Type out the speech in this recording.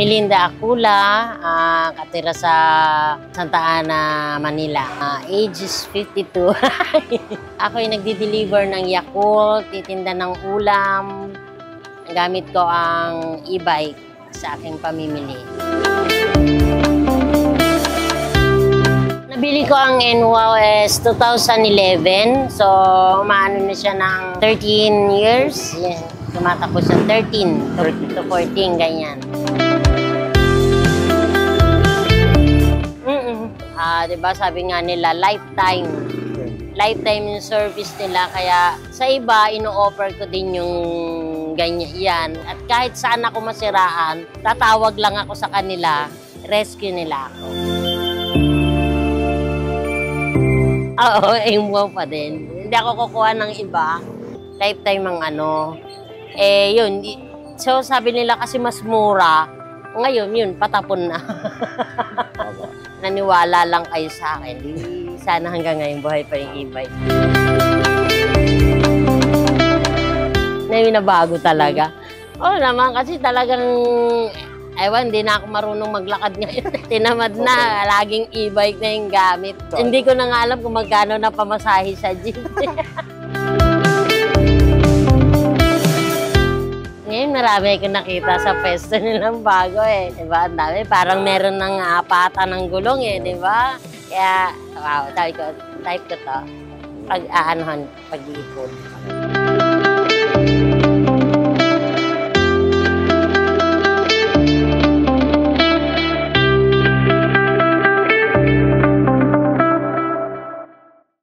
Melinda Acula, katira sa Santa Ana, Manila. Age is 52. Ako ay nagdi-deliver ng Yakult, titinda ng ulam. Gamit ko ang e-bike sa aking pamimili. Nabili ko ang NWOW 2011. So, umaano na siya ng 13 years. Yeah. Tumatakbo siya 13 to 14, ganyan. Diba sabi nga nila, lifetime. Lifetime yung service nila. Kaya sa iba, ino-offer ko din yung ganyan yan. At kahit saan ako masiraan, tatawag lang ako sa kanila, rescue nila ako. Oo, MWOW pa din. Hindi ako kukuha ng iba. Lifetime ang ano. Yun. So, sabi nila kasi mas mura. Ngayon, yun, patapon na. Naniwala lang kayo sa akin. Sana hanggang ngayon buhay pa yung e-bike. Nabago talaga. Oo naman, kasi talagang, ewan, hindi na ako marunong maglakad ngayon. Tinamad na, laging e-bike na yung gamit. Hindi ko na nga alam kung magkano na pamasahe sa jeep. Ngayon, marami ko nakita sa pwesto nilang bago eh. Diba? Ang dami. Parang meron ng apatan ng gulong eh. Diba? Kaya, wow, type ko to. Pag-aanohan, pag-iipon.